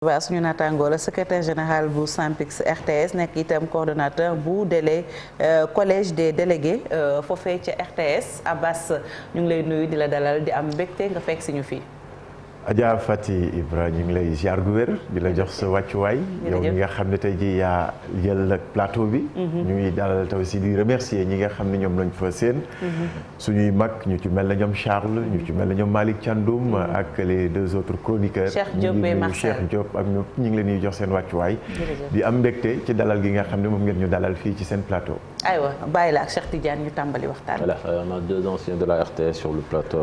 waaw suñu naataangoo la secrétaire général bu SYNPICS RTS nekk itam coordonnateur bu collège des délégués foofee ca RTS Abbas ñu ngi lay nuyu di la dalal di am mbégte nga fekk si ñu fii. Adja Fati Ibra ñu ngi lay ziar gu wér di la jox sa wàccuwaay. yow ñi nga xam ne tey jii yaa jël plateau bi. ñu ngi dalal taw si di remercier ñi nga xam ne ñoom lañ fa seen. suñuy mag ñu ci mel na ñoom Charles ñu ci mel na ñoom Malick Thiandoum ak les deux autres chroniqueurs. Cheikh Diop et Marcel Cheikh Diop ak ñoom ñu ngi leen di jox seen wàccuwaay. di am mbégte ci dalal gi nga xam ne moom ngeen ñu dalal fii ci seen plateau. aywa bàyyi la ak Cheikh Tidiane ñu tàmbali waxtaan. Voilà, on a deux anciens de la RTS sur le plateau.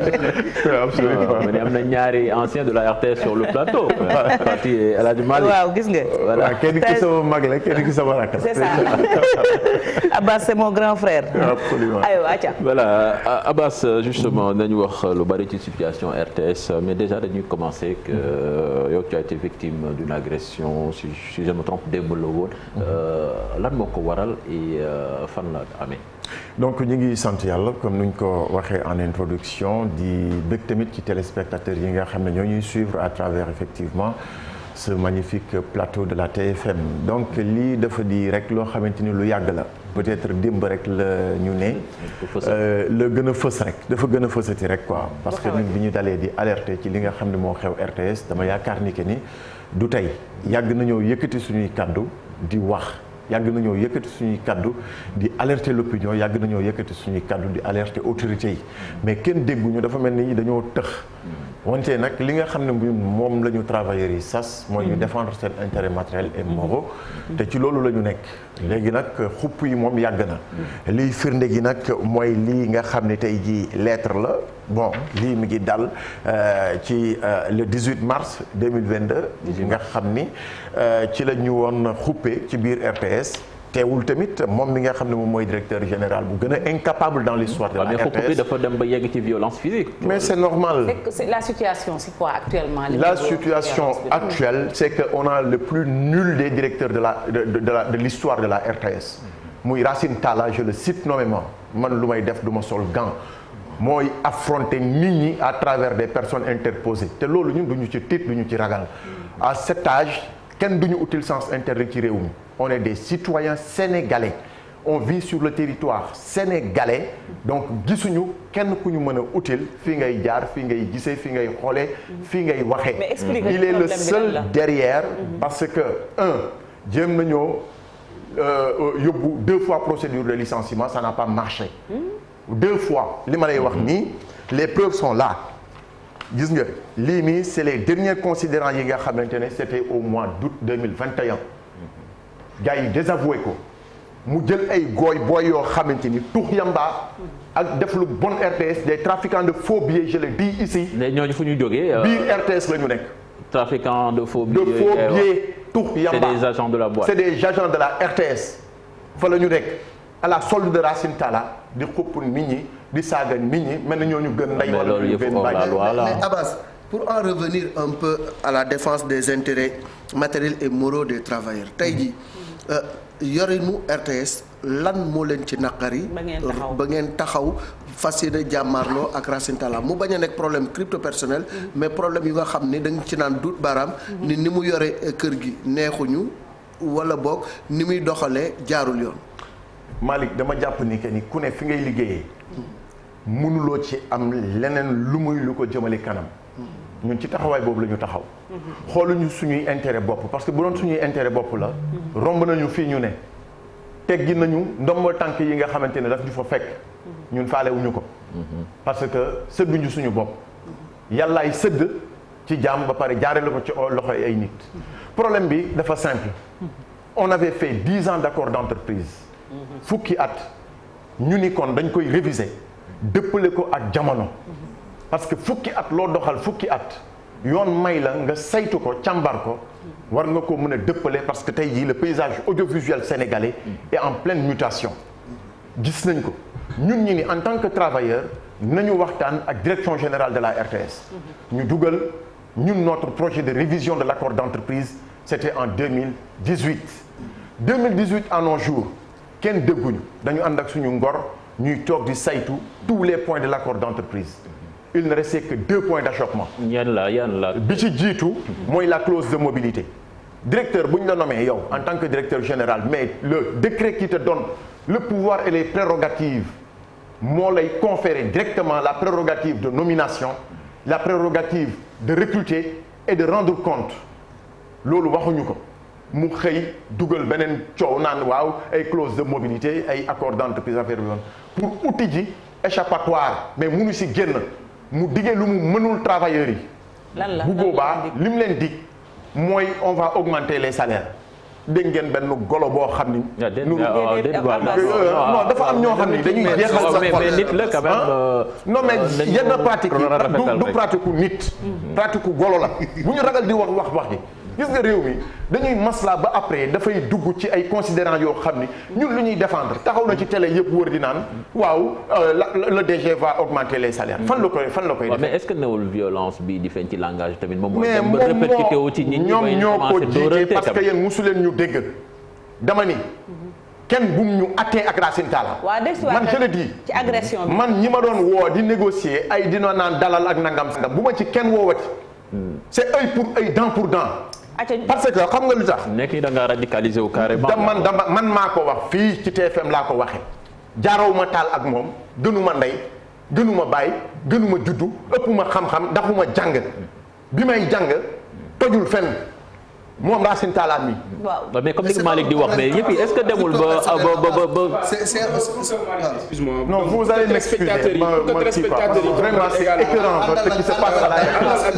absolument mais am na ñaari anciens de la RTS sur le plateau. Fati El Hadj Malick. waaw gis nga. voilà kenn ki sama mag la kenn ki sama rakk la. c'est ça Abbas c'est mon grand frère. absolument aywa acca. voilà Abbas justement nañu wax lu bari ci situation RTS mais déjà dañuy commencer que yow tu as été victime d'une agression si je me trompe démb la woon. lan moo ko waral et fan la amee. donc ñu ngi sant yàlla comme nuñ ko waxee en introduction di bëgg tamit ci téléspectateurs yi nga xam ne ñoo ñuy suivre à travers effectivement ce magnifique plateau de la TFM donc lii dafa di rek loo xamante ni lu yàgg la peut-être démb rek la ñu ne la gën a fës rek dafa gën a fësati rek quoi parce que ñun bi ñu dalee di alerter ci li nga xam ne moo xew RTS dama yaakaar ni que ni du tey yàgg nañoo yëkkati suñuy kàddu di wax yàgg nañoo yëkkati suñuy kaddu di alerter l'opinion yàgg nañoo yëkkati suñuy kaddu di alerter autorités yi mais kenn dégguñu dafa mel ni dañoo tëx wante nag li nga xam ne moom la ñu travailleurs yi sas mooy ñu défendre seen intérêt matériel et moraux te ci loolu la ñu nekk léegi nag xupp yi moom yàgg na liy firnde gi nag mooy lii nga xam ne tey jii lettre la bon lii mi ngi dal ci le 18 mars 2022 nga xam ni ci la ñu woon xuppe ci biir RTS teewul tamit moom mi nga xam ne moom mooy directeur général bu gën a incapable dans l'histoire de la RTS. xuppe bi dafa dem ba yegg ci violence physique. mais c'est normal. La situation c'est quoi actuellement? La situation actuelle c'est que on a le plus nul des directeurs de l'histoire de la RTS. muy Racine Talla je le cite nommément man lu may def du ma sol gant. mooy affronter nit ñi à travers des personnes interposées te loolu ñun duñu ci tiit duñu ci ragal à cet âge kenn duñu utile sens interdit ci réew mi on est des citoyens sénégalais on vit sur le territoire sénégalais donc gisuñu kenn ku ñu mën a utile fii ngay jaar fii ngay gisee fii ngay xoolee fii ngay waxee il est le seul derrière parce que jéem nañoo yóbbu 2 fois procédure de licenciement ça n'a pas marché 2 fois li ma lay wax nii les preuves sont là gis nga lii nii c'est les derniers considérants yi nga xamante ne c'était au mois d'août 2021 gars yi désavoué ko mu jël ay booy yoo xamante ni tux yamba ak def lu bon RTS des trafiquants de faux billets je le dis ici. ñooñu fu ñu jógee. biir RTS la ñu nekk. trafiquants de faux billets. de faux billets tux yamba c'est des agents de la boîte. c'est des agents de la RTS fa la ñu nekk à la solde de Racine Talla di xupp nit ñi di saaga nit ñi mel na ñooñu gën ndey wala ñu gën bàyyi. mais Abbas pour en revenir un peu à la défense des intérêts matériels et moraux des travailleurs tey jii yorinu RTS lan moo leen ci naqari ba ngeen taxaw fas yéene jàmmaarloo ak Racine Talla mu bañ a nekk problème crypto personnel mais problème yu nga xam ni da nga ci naan duut baaraam ni mu yore kër gi neexuñu wala boog ni muy doxalee jaarul yoon. Malick dama jàpp ni que ni ku ne fi ngay liggéeyee mënuloo ci am leneen lu muy lu ko jëmale kanam ñun ci taxawaay boobu la ñu taxaw xooluñu suñuy intérêt bopp parce que bu doon suñuy intérêt bopp la romb nañu fii ñu ne teggi nañu ndombal tànk yi nga xamante ne daf ñu fa fekk ñun faalewuñu ko parce que sëdduñu suñu bopp yàllaay sëdd ci jaam ba pare jaarale ko ci loxo ay nit problème bi dafa simple on avait fait 10 ans d'accord d'entreprise fukki at ñu ni kon dañ koy réviser dëppale ko ak jamono parce que fukki at loo doxal fukki at yoon may la nga saytu ko càmbar ko war nga ko mën a dëppale parce que tey jii le paysage audiovisuel sénégalais est en pleine mutation gis nañ ko ñun ñi ni en tant que travailleur nañu waxtaan ak direction générale de la RTS ñu dugal ñun notre projet de révision de l'accord d'entreprise c'était en 2018 à nos jours kenn dégguñu dañu ànd ak suñu ngor ñuy toog di saytu tous les points de l'accord d'entreprise il ne restait que 2 points d'achoppement. yan la bi ci jiitu mooy la clause de mobilité. directeur bu ñu la nommé yow en tant que directeur général mais le décret qui te donne le pouvoir et les prérogatives moo lay conférer directement la prérogative de nomination, la prérogative de recruter et de rendre compte loolu waxuñu ko. mu xëy dugal beneen coow naan waaw ay clause de mobilité ay accord d'entreprise affaire bi pour outil ji échappatoire mais munu si génn mu diggee lu mu mënul travailleurs yi. lan la bu boobaa li mu leen dig mooy on va augmenter les salaires dégg ngeen benn golo boo xam ni. non dafa am ñoo xam ni dañuy jeexal sa mais nit la quand même. non mais yenn pratique yi du pratique nit. pratique golo la bu ñu ragal di wax ji. gis nga réew mi dañuy masla ba après dafay dugg ci ay considérants yoo xam ni ñun lu ñuy défendre taxaw na ci télé yëpp wër di naan waaw le DG va augmenter les salaires. fan la koy defee. mais est-ce que newul violence bi di feeñ ci langage tamit moom mooy. mais moom répercuté wu ci nit ñi ñoom ñoo ko jiite parce que yéen mosu leen ñu dégg dama ni kenn bum ñu attee ak Racine Talla. man je le dis ci agression bi man ñi ma doon woo di négocier ay dina naan dalal ak nangam sangam bu ma ci kenn woowati. c'est œil pour œil dent pour dent. parce que xam nga lu tax. nekk ni da ngaa radicalisé wu carrément. man maa ko wax fii ci TFM laa ko waxee. jaaraw ma taal ak moom gënuma ndey gënuma baay gënuma juddu ëppuma xam-xam daxuma jàng bi may jàng tojul fenn moom Racine Talla mi. waaw mais comme ni Malick di wax mais yëpp est-ce que demul ba. excuse-moi. non vous allez m'excuser vraiment c'est écœurant ce qui se passe à la RTS.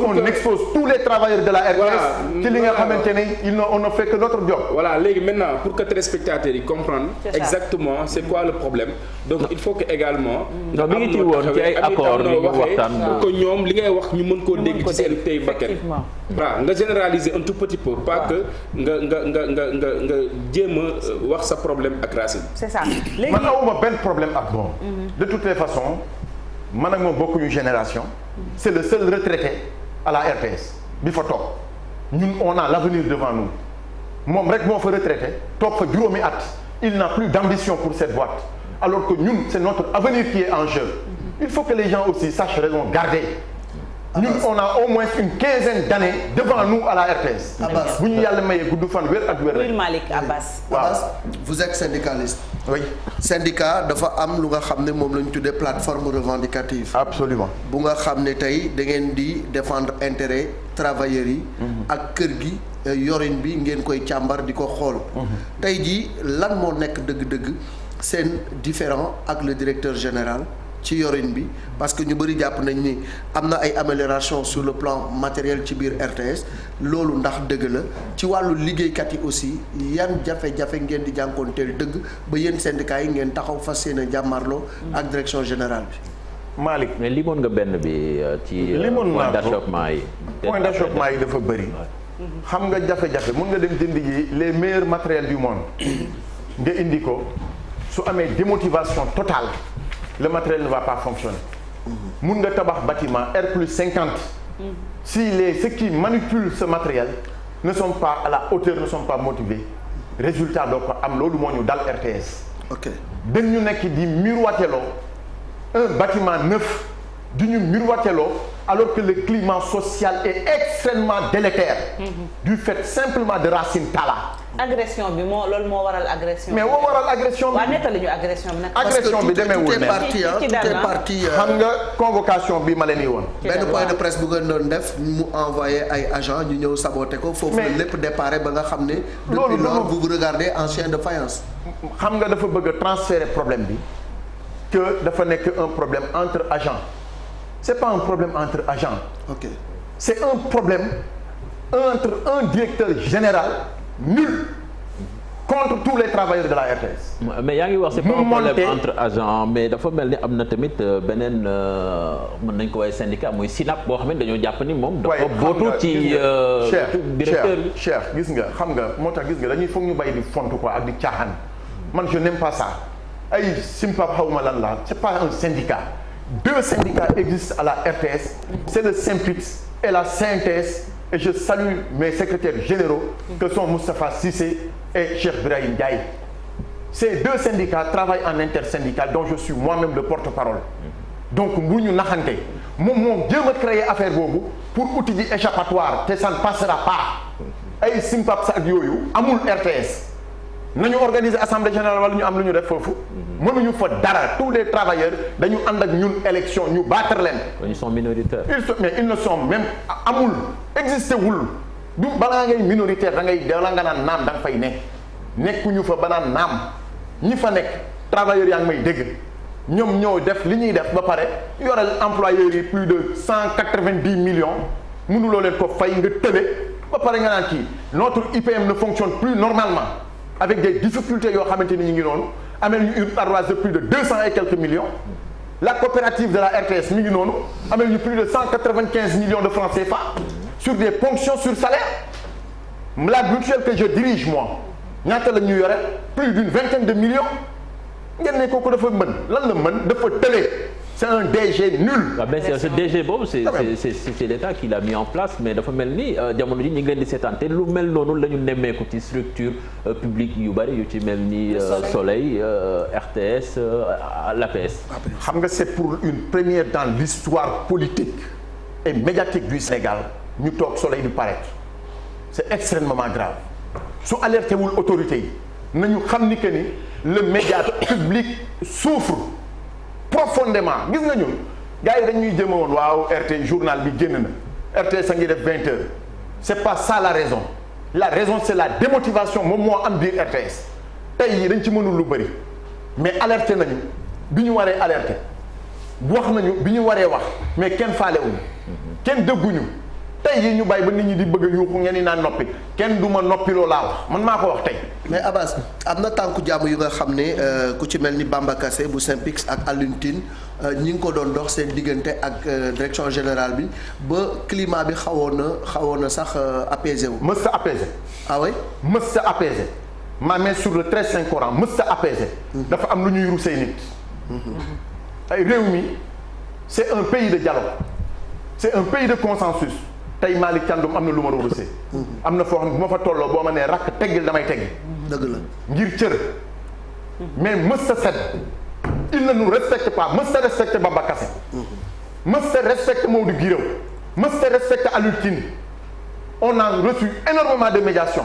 on expose tous les travailleurs de la RTS. ci li nga xamante ne on ne fait que notre job. voilà léegi maintenant pour que téléspectateurs yi comprendre exactement c'est quoi le problème donc il faut que également. nga am ngi ci woon ci ay accords yu ñu waxtaan pour que ñoom li ngay wax ñu mën koo dégg ci seen tey bakkan. voilà nga généraliser un tout petit peu pas que nga jéem a wax sa problème ak Racine. c'est ça léegi man awuma benn problème ak moom. de toutes les façons man ak moom bokkuñu génération. c'est le seul retraité à la RTS bi fa toog ñun on a l'avenir devant nous moom rek moo fa retraité toog fa juróomi at il n'a plus d'ambition pour cette boîte alors que ñun c'est notre avenir qui est en jeu. il faut que les gens aussi sachent raison garder. ñun on a au moins une quinzaine d'années devant nous à la RTS. Abbas bu ñu yàlla mayee gudd fan wér ak wér rek. Malick Abbas. Abbas vous êtes syndicaliste. oui. syndicat dafa am lu nga xam ne moom la ñu tuddee plateforme revendicative. absolument. bu nga xam ne tey da ngeen di défendre intérêt travailleurs yi. ak kër gi yorin bi ngeen koy càmbar di ko xool. tey jii lan moo nekk dëgg-dëgg seen différent ak le directeur général. ci yorin bi parce que ñu bëri jàpp nañ ni am na ay amélioration sur le plan matériel ci biir RTS loolu ndax dëgg la ci wàllu liggéeykat yi aussi yan jafe-jafe ngeen di jànkoonteel dëgg ba yéen syndicats yi ngeen taxaw fas yéene jàmmarloo ak direction générale bi. Malick mais limoon nga benn bi ci. point d'achoppement yi. point d'achoppement yi dafa bëri. xam nga jafe-jafe mën nga dem jënd ji les meilleurs matériels du monde nga indi ko su amee démotivation totale. le matériel ne va pas fonctionner. mun nga tabax bâtiment R+50. si ceux qui manipulent ce matériel ne sont pas à la hauteur ne sont pas motivés résultat doo ko am loolu moo ñu dal RTS. ok dañu nekk di miroiteloo un bâtiment neuf du ñu miroiteloo alors que le climat social est extrêmement délétère. du fait simplement de Racine Talla. agression bi loolu moo waral agression. mais moo waral agression bi. waaw nettali ñu agression bi nag. agression bi demeewul ne tout est parti xam nga convocation bi ma leen di woon. benn point de presse bu ngeen doon def mu envoyé ay agents ñu ñëw saboté ko. foofu la lépp déparé ba nga xam ne. depuis lors vous vous regardez en chien de faïence. xam nga dafa bëgg a transférer problème bi que dafa nekk un problème entre agents. c'est pas un problème entre agents. ok c'est un problème entre un directeur général nul contre tous les travailleurs de la RTS. mais yaa ngi wax c'est pas un problème entre agents mais dafa mel ni am na tamit beneen mën nañ ko waaye syndicat mooy SYNAP boo xam ne dañoo jàpp ni moom. dafa bootu ci directeur bi. cher gis nga xam nga moo tax gis nga dañuy foog ñu bàyyi di font quoi ak di caaxaan man je n'aime pas ça ay simpap xawma lan la c'est pas un syndicat. Deux syndicats existent à la RTS, c'est le SYNPICS et la CNTS et je salue mes secrétaires généraux que sont Moustapha Cissé et Cheikh Birahim Ndiaye. Ces deux syndicats travaillent en intersyndical dont je suis moi-même le porte-parole. donc bu ñu naxante moom moo jéem a créer affaire boobu pour outil ji échappatoire te ça ne passera pas ay Simpaps ak yooyu amul RTS nañu organiser assemblée générale wala ñu am lu ñu def foofu mënuñu fa dara tous les travailleurs dañu ànd ak ñun élection ñu battre leen. ils sont minoritaires. mais ils ne sont même amul existé wul du balaa ngay minoritaire da ngay dala nga naan naam da nga fay ne nekkuñu fa ba naan naam ñi fa nekk travailleurs yaa ngi may dégg ñoom ñoo def li ñuy def ba pare yoreel employeurs yi plus de 190 millions mënuloo leen ko fay nga tële ba pare nga naan kii notre IPM ne fonctionne plus normalement avec des difficultés yoo xamante ni ñu ngi noonu amee ñu une ardoise de plus de 200 et quelques millions la coopérative de la RTS mi ngi noonu amee ñu plus de 195 millions de francs CFA sur des ponctions sur salaire la mutuelle que je dirige moi ñaata la ñu yore plus d'une vingtaine de millions ngeen ne kooku dafa mën lan la mën dafa tële c'est un DG nul. mais ce DG boobu c'est l'État qui l'a mis en place mais dafa mel ni jamono ji ñu ngi leen di seetaan te lu mel noonu la ñu nemmeeku ci structure publique yu bari yu ci mel ni Soleil RTS l'APS. xam nga c'est pour une première dans l'histoire politique et médiatique du Sénégal ñu toog Soleil du paraître c'est extrêmement grave su alerté wul autorité yi nañu xam ni que ni le média public souffre profondément gis nga ñun gars yi dañuy jëma woon waaw RT journal bi génn na RTS a ngi def 20 heures c'est pas ça la raison c'est la démotivation moom moo am biir RTS tey yi dañ ci mënul lu bëri mais alerté nañu bi ñu waree alerté wax nañu bi ñu waree wax mais kenn faalewuñu kenn dëgguñu tey yi ñu bàyyi ba nit ñi di bëgg a yuuxu ngeen ni naan noppi kenn du ma noppiloo laa wax man maa ko wax tey. mais Abass am na tànku jàmm yu nga xam ne ku ci mel ni Bamba Kassé bu Synpics ak Alioune Tine ñi ngi ko doon dox seen diggante ak direction générale bi ba climat bi xawoon na sax apaisé wu. mës sa apaisé. ah oui mës sa apaisé ma main sur le 13 Saint Coran mës sa apaisé. dafa am lu ñuy rusee nit. ay réew mi c'est un pays de dialogue c'est un pays de consensus. tey Malick Thiandoum am na lu ma rusee. am na foo xam ne bu ma fa tolloo boo ma nee rakk teggil damay teggi. dëgg la ngir cër. mais mës sa set. il ne nous respecte pas mës sa respecte Bamba Kassé. mës sa respecte Maodo Guiraw. mës sa respecte Alioune Tine. on a reçu énormément de médiation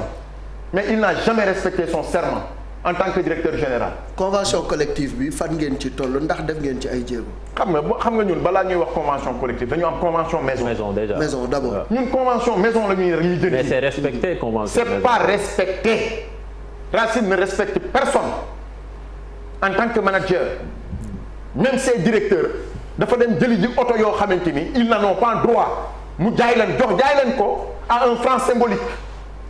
mais il n'a jamais respecté son serment en tant que directeur général. convention collective bi fan ngeen ci toll ndax def ngeen ci ay jéego. xam nga ñun balaa ñuy wax convention collective dañu am convention maison. déjà maison d'abord. ñun convention maison la ñuy jënd. mais c'est respecté convention. c'est pas respecté. Racine ne respecte personne en tant que manager même ses directeurs dafa dem jëli ji oto yoo xamante ni ils n'en ont pas droit mu jaay leen ko à un franc symbolique.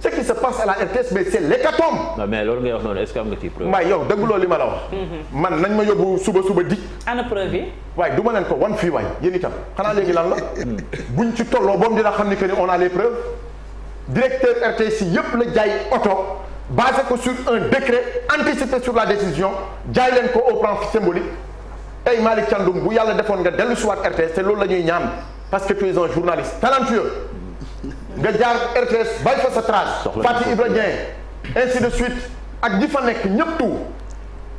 ce qui se passe à la RTS mais c'est l'hécatombe. non mais loolu ngay wax noonu est-ce que am nga ci preuve. waaye yow dëgguloo li ma la wax. man nañ ma yóbbu suba di. ana preuve yi. waaye du ma leen ko wan fii waay yéen itam xanaa léegi lan la. buñ ci tolloo boobu dina xam ni que ni on a les preuves. directeur RTS yëpp la jaay oto basé ko sur un décret anticipé sur la décision jaay leen ko au plan symbolique. tey Malick Thiandoum bu yàlla defoon nga dellu si waat RTS te loolu la ñuy ñaan parce que tu es un journaliste talentueux. nga jaar RTS bàyyi fa sa trace. Fatou Ibra Dieng ainsi de suite ak ji fa nekk ñëpp tout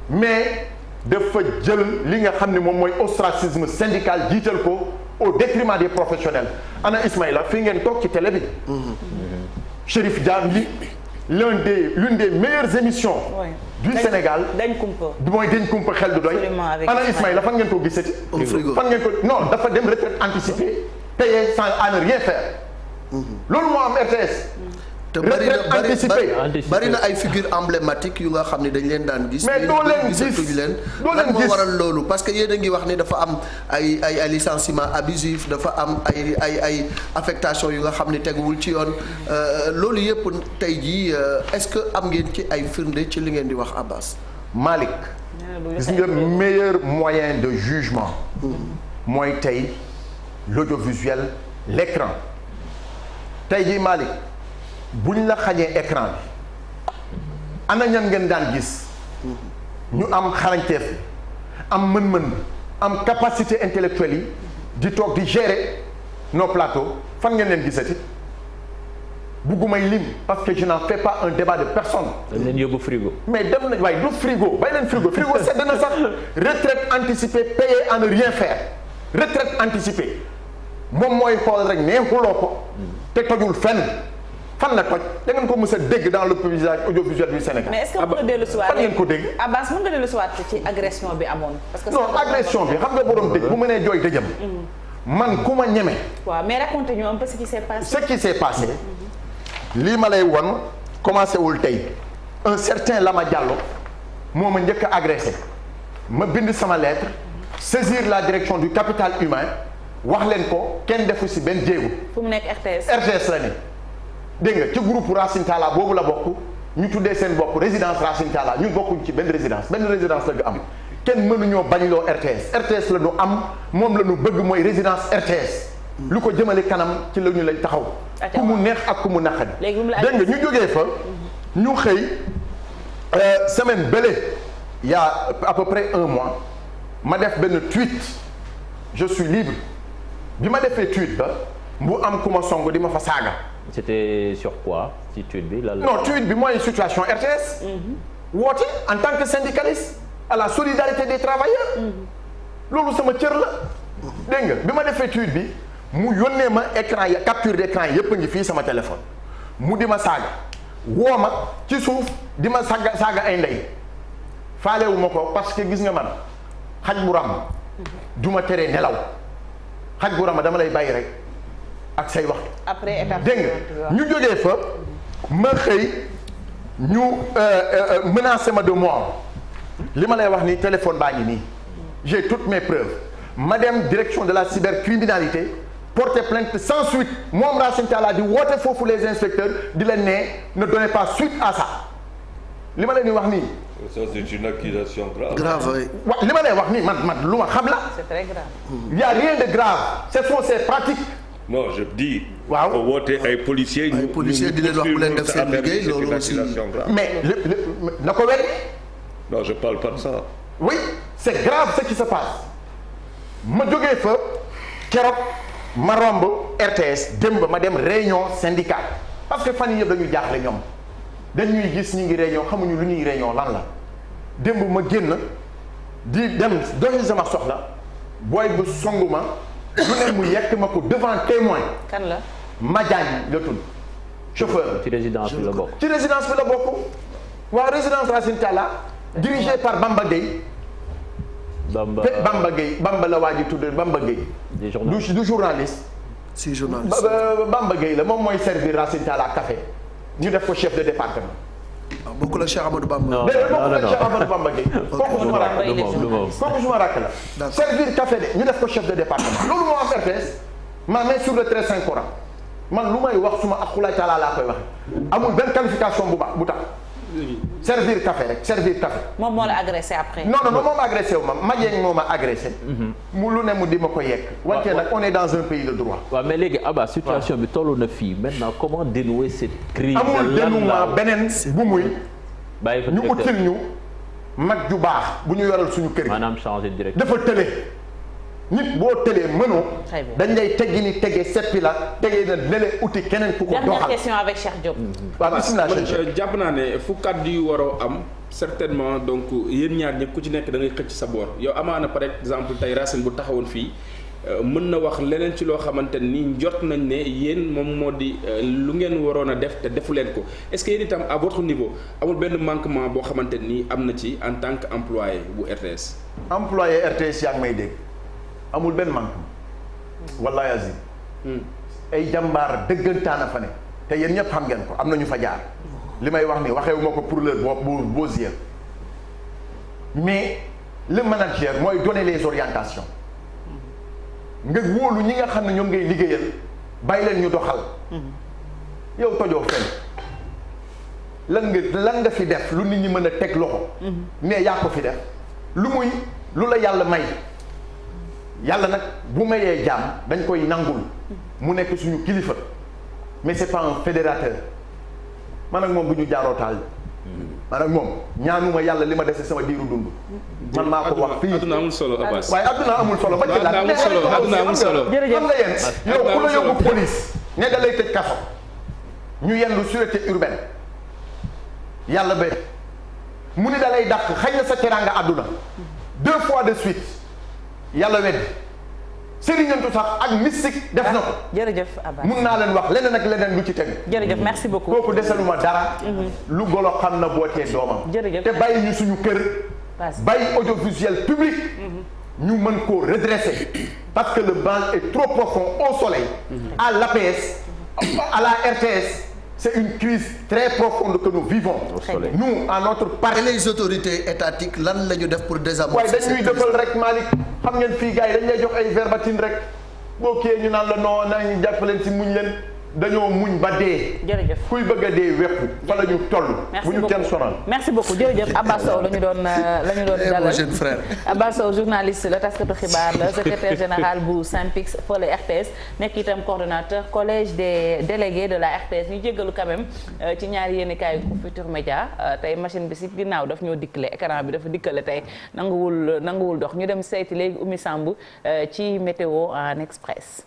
mais dafa jël li nga xam ne moom mooy ostracisme syndical jiital ko au détriment des professionnels ana Ismaïla fii ngeen toog ci télé bi. Chérif Dia l'une des meilleures émissions. du Sénégal dañ kumpa mooy dañ kumpa xel du doy. ana Ismaïla fan ngeen ko gisati. fan ngeen ko non dafa dem retraite anticipée payé sans à ne rien faire. loolu moo am RTS. te bari na ay figures emblématiques yu nga xam ne dañ leen daan gis. mais doo leen gis lan moo waral loolu parce que yéen a ngi wax ni dafa am ay licenciement abusif dafa am ay affectation yu nga xam ne teguwul ci yoon loolu yëpp tey jii est-ce que am ngeen ci ay firnde ci li ngeen di wax Abass. Malick gis nga meilleur moyen de jugement mooy tey l'audiovisuel l'écran tey jii Malick buñ la xañee écran bi ana ñan ngeen daan gis ñu am xarañteef am mën-mën am capacité intellectuelle yi di toog di gérer nos plateaux fan ngeen leen gisati buggumay lim parce que je n'en fais pas un débat de personne. dañ leen yóbbu frigo. mais dem nañ waaye du frigo bay leen frigo sedd na sax retraite anticipée payée à ne rien faire retraite anticipée moom mooy xool rek neexuloo ko te tojul fenn fan la toj da ngeen ko mës a dégg dans le paysage audiovisuel du Sénégal. mais est-ce que mën nga dellu si waat fan ngeen ko dégg. Abbas mën nga dellu si waat ci agression bi amoon. parce que non agression bi xam nga borom dëgg bu mënee jooy dëjëm. man ku ma ñeme. waaw mais racontez-nous un peu ce qui s'est passé. ce qui s'est passé lii ma lay won commencé wul tey un certain Lama Diallo moo ma njëkk a agressé ma bind sama lettre saisir la direction du capital humain wax leen ko kenn defu si benn jéego. fu mu nekk RTS. RTS la ne dégg nga ci groupe Racine Talla boobu la bokk ñu tuddee seen bopp résidence Racine Talla ñun bokkuñ ci benn résidence la nga am kenn mënuñoo bañloo RTS la ñu am moom la ñu bëgg mooy résidence RTS. lu ko jëmale kanam ci la ñu lay taxaw. ku mu neex ak ku mu naqari. dégg nga ñu jógee fa. ñu xëy semaine bële il y a à peu près un mois ma def benn tweet je suis libre bi ma defee tweet ba bu am ku ma song di ma fa saaga. c'était sur quoi ci tweet bi lan la. non tweet bi mooy situation RTS. woote en tant que syndicaliste à la solidarité des travailleurs. loolu sama cër la. dégg nga bi ma defee tweet bi mu yónnee ma écran ya capture d'écran yépp a ngi fii sama téléphone mu di ma saaga woo ma ci suuf di ma saaga ay ndey faalewu ma ko parce que gis nga man xaj bu ram du ma tere nelaw xaj bu ram dama lay bàyyi rek ak say wax. après étape dégg nga ñu jógee fa ma xëy ñu menacé ma de mort li ma lay wax ni téléphone baa ngi nii j'ai toutes mes preuves ma dem direction de la cybercriminalité porter plainte sans suite moom Racine Talla di woote foofu les inspecteurs di leen ne donnez pas suite à ça li ma leen di wax nii. ça c'est une accusation grave. grave wa li ma lay wax nii man lu ma xam la. c'est très grave. il y a rien de grave ce sont ces pratiques. non je dis. waaw ko woote ay policiers. ay policiers di leen wax bu leen def seen liggéey loolu aussi. mais na ko weddi. non je parle pas de ça. oui c'est grave ce qui se passe ma jógee fa keroog ma romb RTS démb ma dem réunion syndicale parce que fan yii yëpp dañuy jaaxle ñoom dañuy gis ñi ngi réunion xamuñu lu ñuy réunion lan la démb ma génn di dem doxi sama soxla booy bu songu ma lu ne mu yekk ma ko devant témoin. kan la. Madiagne la tudd chauffeur. ci résidence bi la bokk. ci résidence bi la bokk waa résidence Racine Talla dirigée par Bamba Gueye. Bamba Gueye Bamba la waa ji tudd Bamba Gueye. du journaliste. si journaliste. Bamba Gueye la moom mooy servir Racine Talla café ñu def ko chef de département. waaw bokkul ak Cheikh Amadou Bamba. non bokkul ak Cheikh Amadou Bamba Gueye. kooku suma rakk la servir café de ñu def ko chef de département. loolu moo am RTS ma main sur le très saint Coran man lu may wax suma akulaay taala laa koy waxe amul benn qualification bu tax. servir café rek servir café. moom moo la agressé après. non moom agressé wu ma Madiagne moo ma agressé. mu lu ne mu di ma ko yekk. wante nag on est dans un pays de droit. waaw mais léegi Abba situation bi tollu na fii maintenant comment dénouer cette crise. amul dénouement beneen bu muy. bàyyi fa ñu util ñu mag ju baax bu ñu yoral suñu kër gi. maanaam changer direction. dafa tële nit boo tëlee mënoo. dañ lay teggi ni tege seppi la tege na lële uti keneen ku ko doxal. dernière question avec Cheikh Diop. waaw bisimilah jàpp naa ne fu kàddu yu waroo am certainement donc yéen ñaar ñëpp ku ci nekk da ngay xëcc sa boor yow amaana par exemple tey Racine bu taxawoon fii mën na wax leneen ci loo xamante ni njort nañ ne yéen moom moo di lu ngeen waroon a def te defu leen ko est-ce que yéen itam à votre niveau amul benn manquement boo xamante ni am na ci en tant que employé bu RTS. employé RTS yaa ngi may dégg amul benn manquement wallahi azim ay jàmbaar dëggantaan a fa ne te yéen ñëpp xam ngeen ko am na ñu fa jaar li may wax ni waxewu ma ko pour leur beaux yeux mais le manager mooy donner les orientations nga wóolu ñi nga xam ne ñoom ngay liggéeyal bàyyi leen ñu doxal yow tojoo fenn lan nga fi def lu nit ñi mën a teg loxo mais yaa ko fi def lu la yàlla may yàlla nag bu mayee jaam dañ koy nangul mu nekk suñu kilifa mais c'est pas un fédérateur man ak moom bu ñu jaaroo taal man ak moom ñaanuma yàlla li ma dese sama diiru dund man maa ko wax fii adduna amul solo Abbas waaye adduna amul solo ba ci la adduna amul solo xam nga yéen yow ku la yóbbu police ne da lay tëj kaso ñu yendu sûreté urbaine yàlla ba mu ni da lay dàq xañ na sa teraanga adduna 2 fois de suite yàlla weddi sëriñantu sax ak mystique def na ko. jërëjëf Abbas mun naa leen wax leneen ak leneen lu ci tegu. jërëjëf merci beaucoup. kooku desaluma dara. lu golo xam na bootee doomam. jërëjëf te bàyyi ñu suñu kër. bàyyi audiovisuel public. ñu mën koo redresser parce que le mal est trop profond au soleil. à l'APS à la RTS. C'est une crise très profonde que nous vivons. Nous, à notre part. Et les autorités étatiques lan la ñu def pour désamorcer. waaye dañuy defal rek Malick xam ngeen fii gars yi dañ lay jox ay verbatim rek boo kiiyee ñu naan la non nañu jàppaleen si muñ leen dañoo muñ ba dee. jërëjëf kuy bëgg a dee wekku fa la ñu toll. bu ñu kenn sonal. merci beaucoup jërëjëf Abbas Sow la ñu doon dalal mon jeune frère. Abbas Sow journaliste la taskatu xibaar la secrétaire général bu SYNPICS fële RTS nekk itam coordonnateur collège des délégués de la RTS ñu jéggalu quand même ci ñaari yéenekaay yu Futurs Médias tey machine bi si ginnaaw daf ñoo dikkale écran bi dafa dikkale tey nanguwul dox ñu dem seeti léegi Oumy Samb ci météo en express.